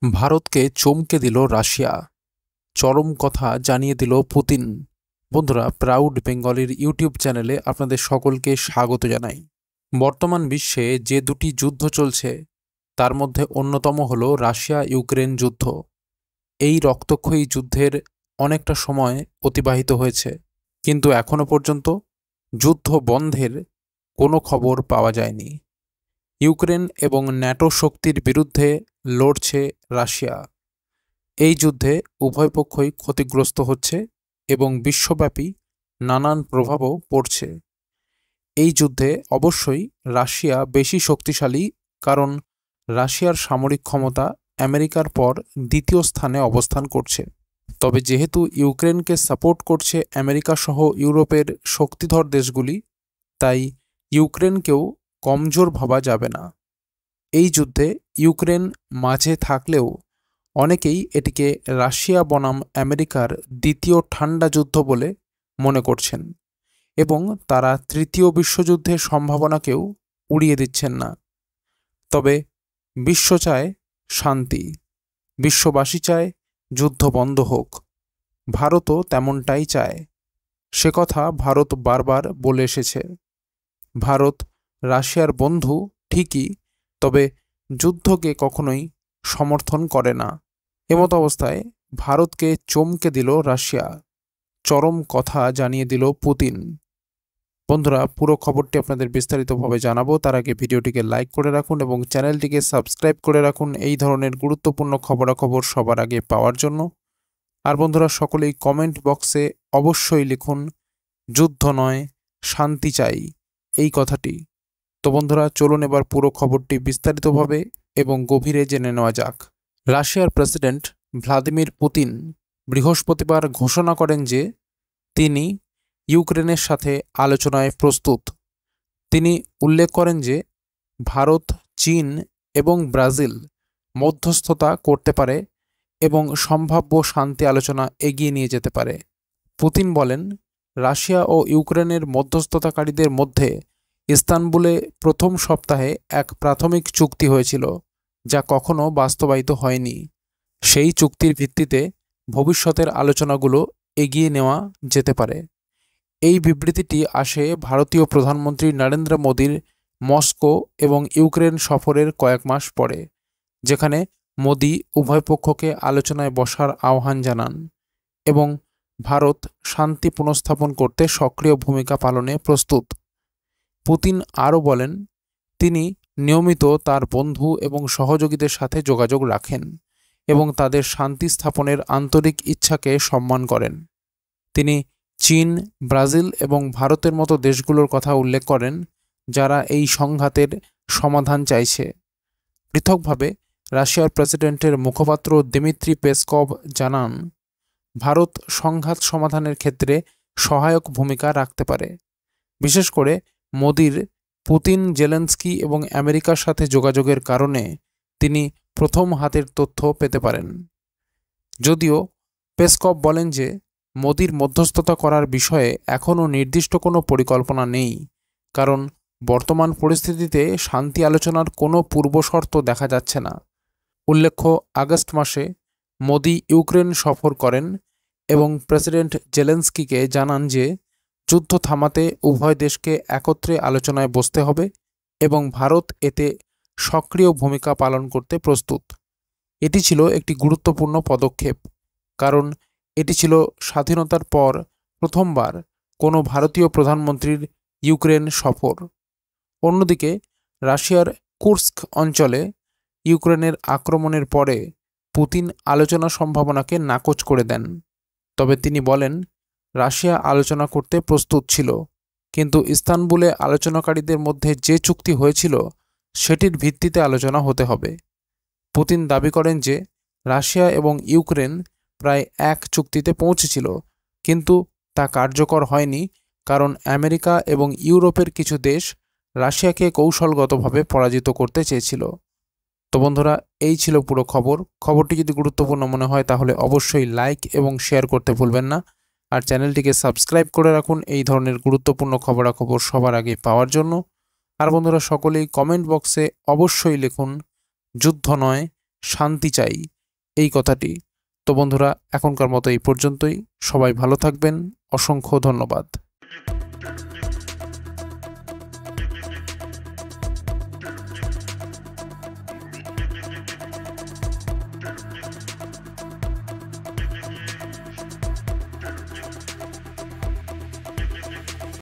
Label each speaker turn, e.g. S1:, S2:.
S1: ভারতকে চমকে দিল রাশিয়া। চরম কথা জানিয়ে দিল পুতিন। বন্ধুরা, প্রাউড বেঙ্গলির ইউটিউব চ্যানেলে আপনাদের সকলকে স্বাগত জানাই। বর্তমান বিশ্বে যে দুটি যুদ্ধ চলছে তার মধ্যে অন্যতম হল রাশিয়া ইউক্রেন যুদ্ধ। এই রক্তক্ষয়ী যুদ্ধের অনেকটা সময় অতিবাহিত হয়েছে, কিন্তু এখনও পর্যন্ত যুদ্ধ বন্ধের কোনো খবর পাওয়া যায়নি। ইউক্রেন এবং ন্যাটো শক্তির বিরুদ্ধে লড়ছে রাশিয়া। এই যুদ্ধে উভয় পক্ষই ক্ষতিগ্রস্ত হচ্ছে এবং বিশ্বব্যাপী নানান প্রভাবও পড়ছে। এই যুদ্ধে অবশ্যই রাশিয়া বেশি শক্তিশালী, কারণ রাশিয়ার সামরিক ক্ষমতা আমেরিকার পর দ্বিতীয় স্থানে অবস্থান করছে। তবে যেহেতু ইউক্রেনকে সাপোর্ট করছে আমেরিকা সহ ইউরোপের শক্তিধর দেশগুলি, তাই ইউক্রেনকেও কমজোর ভাবা যাবে না। এই যুদ্ধে ইউক্রেন মাঝে থাকলেও অনেকেই এটিকে রাশিয়া বনাম আমেরিকার দ্বিতীয় ঠান্ডা যুদ্ধ বলে মনে করছেন এবং তারা তৃতীয় বিশ্বযুদ্ধের সম্ভাবনাকেও উড়িয়ে দিচ্ছেন না। তবে বিশ্ব চায় শান্তি, বিশ্ববাসী চায় যুদ্ধ বন্ধ হোক। ভারতও তেমনটাই চায়। সে কথা ভারত বারবার বলে এসেছে। ভারত রাশিয়ার বন্ধু ঠিকই, তবে যুদ্ধকে কখনোই সমর্থন করে না। এমত অবস্থায় ভারতকে চমকে দিল রাশিয়া। চরম কথা জানিয়ে দিল পুতিন। বন্ধুরা, পুরো খবরটি আপনাদের বিস্তারিতভাবে জানাবো, তার আগে ভিডিওটিকে লাইক করে রাখুন এবং চ্যানেলটিকে সাবস্ক্রাইব করে রাখুন এই ধরনের গুরুত্বপূর্ণ খবরাখবর সবার আগে পাওয়ার জন্য। আর বন্ধুরা, সকলেই কমেন্ট বক্সে অবশ্যই লিখুন, যুদ্ধ নয় শান্তি চাই, এই কথাটি। তো বন্ধুরা, চলুন এবার পুরো খবরটি বিস্তারিতভাবে এবং গভীরে জেনে নেওয়া যাক। রাশিয়ার প্রেসিডেন্ট ভ্লাদিমির পুতিন বৃহস্পতিবার ঘোষণা করেন যে তিনি ইউক্রেনের সাথে আলোচনায় প্রস্তুত। তিনি উল্লেখ করেন যে ভারত, চীন এবং ব্রাজিল মধ্যস্থতা করতে পারে এবং সম্ভাব্য শান্তি আলোচনা এগিয়ে নিয়ে যেতে পারে। পুতিন বলেন, রাশিয়া ও ইউক্রেনের মধ্যস্থতাকারীদের মধ্যে ইস্তানবুলে প্রথম সপ্তাহে এক প্রাথমিক চুক্তি হয়েছিল, যা কখনো বাস্তবায়িত হয়নি। সেই চুক্তির ভিত্তিতে ভবিষ্যতের আলোচনাগুলো এগিয়ে নেওয়া যেতে পারে। এই বিবৃতিটি আসে ভারতীয় প্রধানমন্ত্রী নরেন্দ্র মোদীর মস্কো এবং ইউক্রেন সফরের কয়েক মাস পরে, যেখানে মোদী উভয় পক্ষকে আলোচনায় বসার আহ্বান জানান এবং ভারত শান্তি পুনঃস্থাপন করতে সক্রিয় ভূমিকা পালনে প্রস্তুত। পুতিন আরও বলেন, তিনি নিয়মিত তার বন্ধু এবং সহযোগীদের সাথে যোগাযোগ রাখেন এবং তাদের শান্তি স্থাপনের আন্তরিক ইচ্ছাকে সম্মান করেন। তিনি চীন, ব্রাজিল এবং ভারতের মতো দেশগুলোর কথা উল্লেখ করেন, যারা এই সংঘাতের সমাধান চাইছে। পৃথকভাবে রাশিয়ার প্রেসিডেন্টের মুখপাত্র দিমিত্রি পেসকভ জানান, ভারত সংঘাত সমাধানের ক্ষেত্রে সহায়ক ভূমিকা রাখতে পারে। বিশেষ করে মোদির পুতিন, জেলেনস্কি এবং আমেরিকার সাথে যোগাযোগের কারণে তিনি প্রথম হাতের তথ্য পেতে পারেন। যদিও পেসকভ বলেন যে মোদির মধ্যস্থতা করার বিষয়ে এখনও নির্দিষ্ট কোনো পরিকল্পনা নেই, কারণ বর্তমান পরিস্থিতিতে শান্তি আলোচনার কোনো পূর্বশর্ত দেখা যাচ্ছে না। উল্লেখ্য, আগস্ট মাসে মোদি ইউক্রেন সফর করেন এবং প্রেসিডেন্ট জেলেনস্কিকে জানান যে যুদ্ধ থামাতে উভয় দেশকে একত্রে আলোচনায় বসতে হবে এবং ভারত এতে সক্রিয় ভূমিকা পালন করতে প্রস্তুত। এটি ছিল একটি গুরুত্বপূর্ণ পদক্ষেপ, কারণ এটি ছিল স্বাধীনতার পর প্রথমবার কোনো ভারতীয় প্রধানমন্ত্রীর ইউক্রেন সফর। অন্যদিকে রাশিয়ার কুর্স্ক অঞ্চলে ইউক্রেনের আক্রমণের পরে পুতিন আলোচনা সম্ভাবনাকে নাকচ করে দেন। তবে তিনি বলেন, রাশিয়া আলোচনা করতে প্রস্তুত ছিল, কিন্তু ইস্তানবুলে আলোচনাকারীদের মধ্যে যে চুক্তি হয়েছিল সেটির ভিত্তিতে আলোচনা হতে হবে। পুতিন দাবি করেন যে রাশিয়া এবং ইউক্রেন প্রায় এক চুক্তিতে পৌঁছেছিল, কিন্তু তা কার্যকর হয়নি, কারণ আমেরিকা এবং ইউরোপের কিছু দেশ রাশিয়াকে কৌশলগতভাবে পরাজিত করতে চেয়েছিল। তো বন্ধুরা, এই ছিল পুরো খবরটি যদি গুরুত্বপূর্ণ মনে হয় তাহলে অবশ্যই লাইক এবং শেয়ার করতে ভুলবেন না। আর চ্যানেলটিকে সাবস্ক্রাইব করে রাখুন এই ধরনের গুরুত্বপূর্ণ খবরাখবর সবার আগে পাওয়ার জন্য। আর বন্ধুরা, সকলেই কমেন্ট বক্সে অবশ্যই লিখুন, যুদ্ধ নয় শান্তি চাই, এই কথাটি। তো বন্ধুরা, এখনকার মতো এই পর্যন্তই। সবাই ভালো থাকবেন। অসংখ্য ধন্যবাদ।